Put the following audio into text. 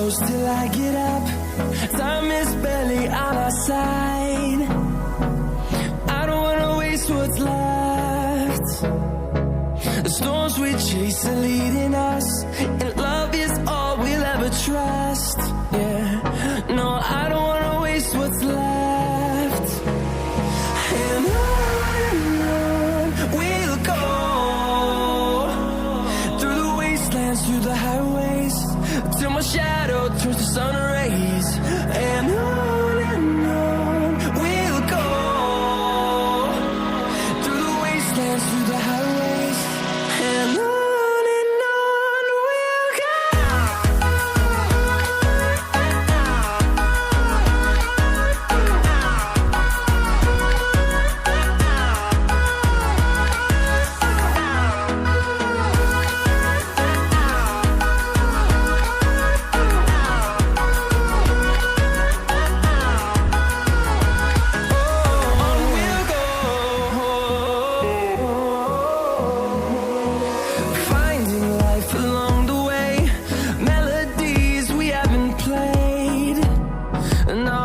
close till I get up. Time is barely on our side. I don't wanna waste what's left. The storms we chase are leading us, and love is all we'll ever trust. Yeah, no, I don't wanna waste what's left. And on we'll go, through the wastelands, through the highways, till my shadow turns to sun rays. And on we'll go, through the wastelands, through the highways, and on we'll go. Finding life along the way, melodies we haven't played. Now